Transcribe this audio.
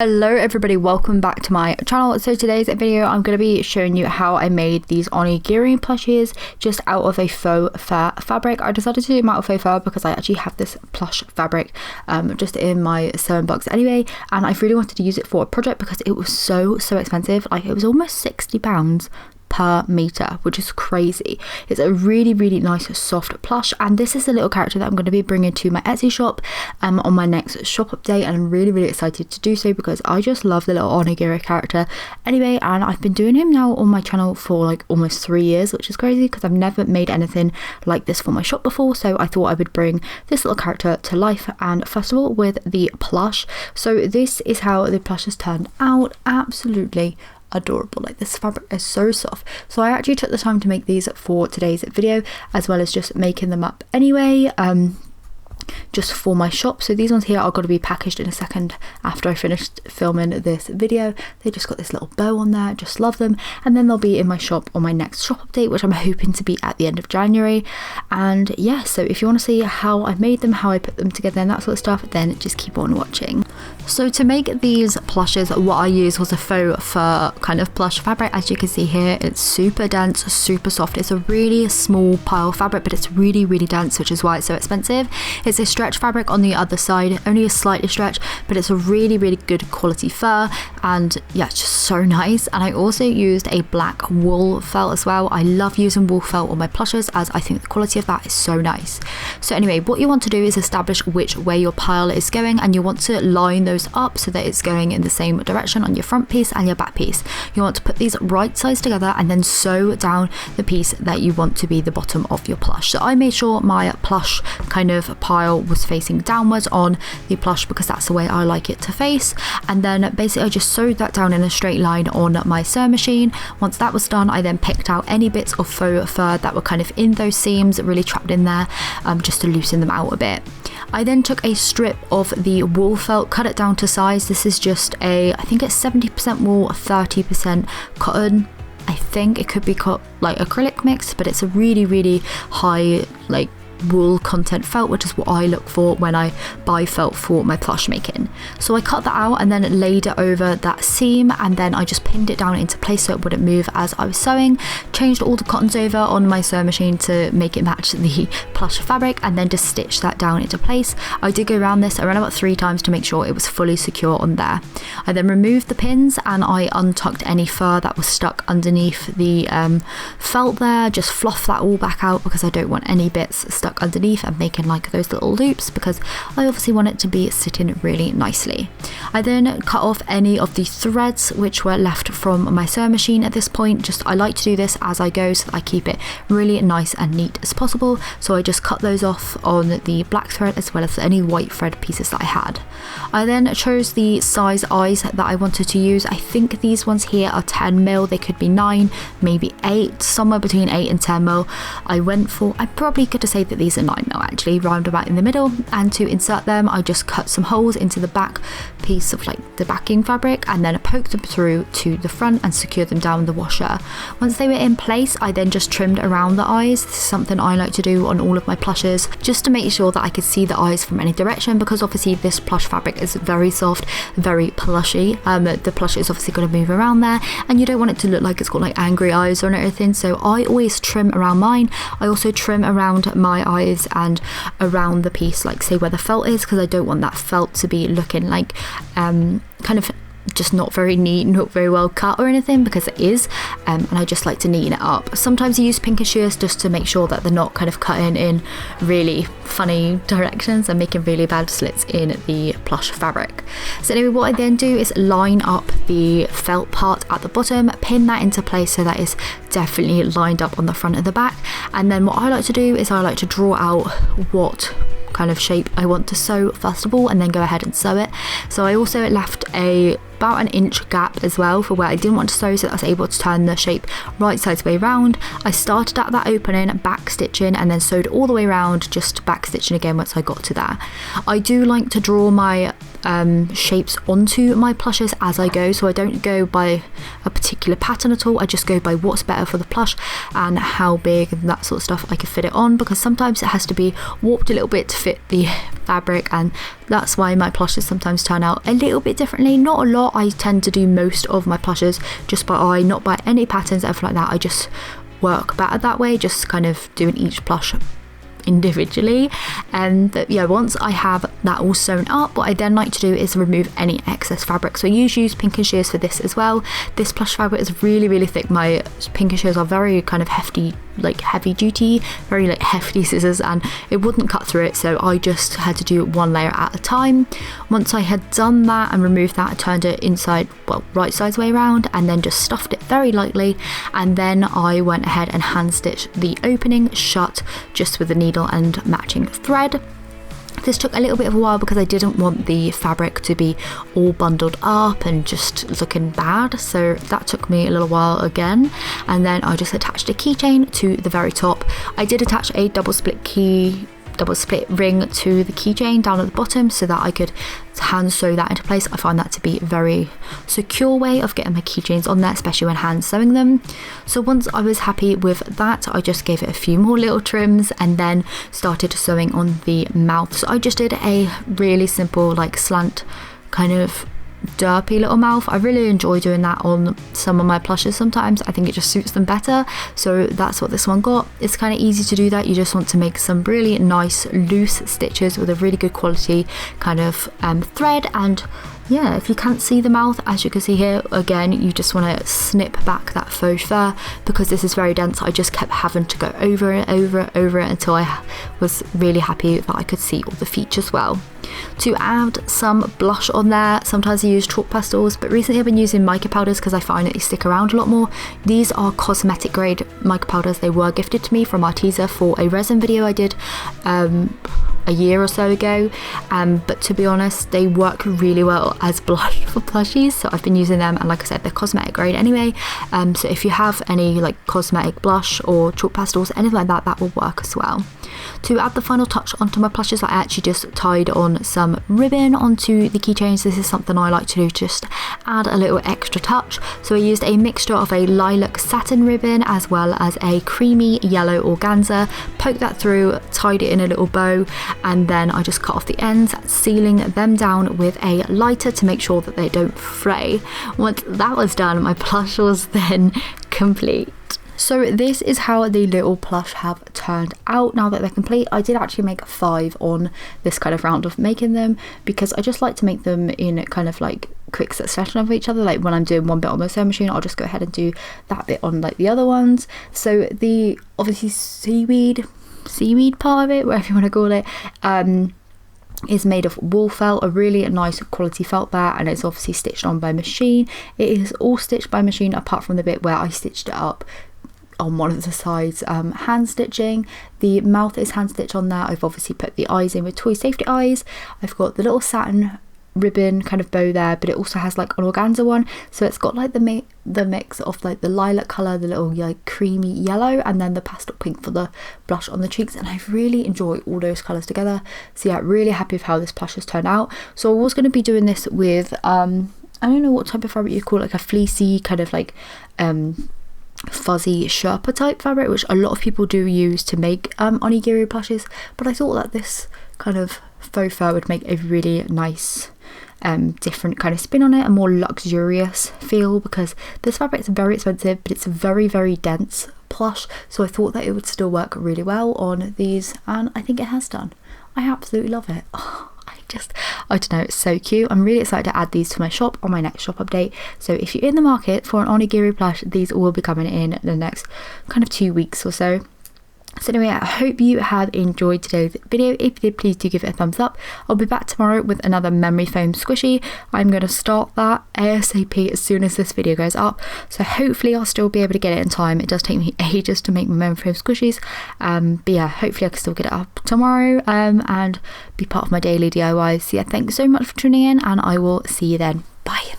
Hello everybody, welcome back to my channel. So today's video I'm going to be showing you how I made these onigiri plushies just out of a faux fur fabric. I decided to do them out of faux fur because I actually have this plush fabric just in my sewing box anyway, and I really wanted to use it for a project because it was so expensive. Like, it was almost £60 per meter, which is crazy. It's a really nice soft plush, and this is a little character that I'm going to be bringing to my Etsy shop on my next shop update, and I'm really excited to do so because I just love the little onigiri character anyway. And I've been doing him now on my channel for like almost 3 years, which is crazy because I've never made anything like this for my shop before. So I thought I would bring this little character to life, and first of all with the plush. So this is how the plush has turned out. Absolutely adorable. Like, this fabric is so soft. So I actually took the time to make these for today's video, as well as just making them up anyway, just for my shop. So these ones here are going to be packaged in a second after I finished filming this video. They just got this little bow on there, just love them, and then they'll be in my shop on my next shop update, which I'm hoping to be at the end of January. And yeah, so if you want to see how I made them, how I put them together and that sort of stuff, then just keep on watching. So to make these plushes, what I used was a faux fur kind of plush fabric. As you can see here, it's super dense, super soft. It's a really small pile of fabric, but it's really dense, which is why it's so expensive. It's a stretch fabric on the other side, only a slightly stretch, but it's a really good quality fur, and yeah, it's just so nice. And I also used a black wool felt as well. I love using wool felt on my plushes, as I think the quality of that is so nice. So anyway, what you want to do is establish which way your pile is going, and you want to line those up so that it's going in the same direction on your front piece and your back piece. You want to put these right sides together and then sew down the piece that you want to be the bottom of your plush. So I made sure my plush kind of pile was facing downwards on the plush because that's the way I like it to face. And then basically I just sewed that down in a straight line on my sewing machine. Once that was done, I then picked out any bits of faux fur that were kind of in those seams, really trapped in there, just to loosen them out a bit. I then took a strip of the wool felt, cut it down to size. This is just I think it's 70% wool, 30% cotton. I think it could be like acrylic mix, but it's a really high like wool content felt, which is what I look for when I buy felt for my plush making. So I cut that out and then laid it over that seam, and then I just pinned it down into place so it wouldn't move as I was sewing. Changed all the cottons over on my sewing machine to make it match the plush fabric, and then just stitched that down into place. I did go around this around about 3 times to make sure it was fully secure on there. I then removed the pins and I untucked any fur that was stuck underneath the felt there. Just fluff that all back out because I don't want any bits stuck underneath and making like those little loops, because I obviously want it to be sitting really nicely. I then cut off any of the threads which were left from my sewing machine at this point. Just I like to do this as I go so that I keep it really nice and neat as possible. So I just cut those off on the black thread as well as any white thread pieces that I had. I then chose the size eyes that I wanted to use. I think these ones here are 10mm. They could be 9, maybe 8, somewhere between 8 and 10mm. I went for, I probably could have said that these are 9mm actually, round about in the middle. And to insert them, I just cut some holes into the back piece of like the backing fabric, and then I poked them through to the front and secured them down the washer. Once they were in place, I then just trimmed around the eyes. This is something I like to do on all of my plushes, just to make sure that I could see the eyes from any direction, because obviously this plush fabric is very soft, very plushy. The plush is obviously going to move around there, and you don't want it to look like it's got like angry eyes or anything, so I always trim around mine. I also trim around my eyes and around the piece, like say where the felt is, because I don't want that felt to be looking like kind of just not very neat, not very well cut or anything, because it is, and I just like to neaten it up. Sometimes I use pinker shears just to make sure that they're not kind of cutting in really funny directions and making really bad slits in the plush fabric. So anyway, what I then do is line up the felt part at the bottom, pin that into place so that is definitely lined up on the front and the back. And then what I like to do is I like to draw out what kind of shape I want to sew first of all, and then go ahead and sew it. So I also left about an inch gap as well for where I didn't want to sew, so that I was able to turn the shape right sides way round. I started at that opening, back stitching, and then sewed all the way around, just back stitching again once I got to that. I do like to draw my shapes onto my plushes as I go, so I don't go by a particular pattern at all. I just go by what's better for the plush and how big and that sort of stuff I can fit it on, because sometimes it has to be warped a little bit to fit the fabric, and that's why my plushes sometimes turn out a little bit differently. Not a lot. I tend to do most of my plushes just by eye, not by any patterns, everything like that. I just work better that way, just kind of doing each plush individually. And yeah, once I have that all sewn up, what I then like to do is remove any excess fabric. So I usually use pinking shears for this as well. This plush fabric is really thick. My pinking shears are very kind of hefty, like heavy duty, very like hefty scissors, and it wouldn't cut through it, so I just had to do one layer at a time. Once I had done that and removed that, I turned it inside, well, right sides way around, and then just stuffed it very lightly, and then I went ahead and hand stitched the opening shut just with the needle and matching thread. This took a little bit of a while because I didn't want the fabric to be all bundled up and just looking bad, so that took me a little while again. And then I just attached a keychain to the very top. I did attach a double split ring to the keychain down at the bottom so that I could hand sew that into place. I find that to be a very secure way of getting my keychains on there, especially when hand sewing them. So once I was happy with that, I just gave it a few more little trims and then started sewing on the mouth. So I just did a really simple like slant kind of derpy little mouth. I really enjoy doing that on some of my plushes sometimes. I think it just suits them better, so that's what this one got. It's kind of easy to do that. You just want to make some really nice loose stitches with a really good quality kind of thread. And yeah, if you can't see the mouth, as you can see here, again, you just want to snip back that faux fur because this is very dense. I just kept having to go over it until I was really happy that I could see all the features well. To add some blush on there, sometimes I use chalk pastels, but recently I've been using mica powders because I find that they stick around a lot more. These are cosmetic grade mica powders. They were gifted to me from Arteza for a resin video I did a year or so ago, but to be honest, they work really well as blush for plushies, so I've been using them, and like I said, they're cosmetic grade anyway, so if you have any like cosmetic blush or chalk pastels, anything like that, that will work as well. To add the final touch onto my plushes, I actually just tied on some ribbon onto the keychains. This is something I like to do, just add a little extra touch. So I used a mixture of a lilac satin ribbon as well as a creamy yellow organza, poked that through, tied it in a little bow, and then I just cut off the ends, sealing them down with a lighter to make sure that they don't fray. Once that was done, my plush was then complete. So this is how the little plush have turned out now that they're complete. I did actually make 5 on this kind of round of making them because I just like to make them in kind of like quick succession of each other. Like when I'm doing one bit on the sewing machine, I'll just go ahead and do that bit on like the other ones. So the obviously seaweed part of it, whatever you want to call it, is made of wool felt, a really nice quality felt there, and it's obviously stitched on by machine. It is all stitched by machine apart from the bit where I stitched it up on one of the sides hand stitching. The mouth is hand stitched on there. I've obviously put the eyes in with toy safety eyes. I've got the little satin ribbon kind of bow there, but it also has like an organza one, so it's got like the mix of like the lilac color, the little like creamy yellow, and then the pastel pink for the blush on the cheeks, and I really enjoy all those colors together. So yeah, really happy with how this plush has turned out. So I was going to be doing this with I don't know what type of fabric you call it, like a fleecy kind of like fuzzy Sherpa type fabric, which a lot of people do use to make onigiri plushes, but I thought that this kind of faux fur would make a really nice different kind of spin on it, a more luxurious feel, because this fabric is very expensive, but it's a very dense plush, so I thought that it would still work really well on these, and I think it has done. I absolutely love it. I don't know, it's so cute. I'm really excited to add these to my shop on my next shop update. So if you're in the market for an onigiri plush, these will be coming in the next kind of 2 weeks or so. So anyway, I hope you have enjoyed today's video. If you did, please do give it a thumbs up. I'll be back tomorrow with another memory foam squishy. I'm going to start that ASAP as soon as this video goes up, so hopefully I'll still be able to get it in time. It does take me ages to make my memory foam squishies, but yeah, hopefully I can still get it up tomorrow and be part of my daily DIYs. So yeah, thanks so much for tuning in, and I will see you then. Bye.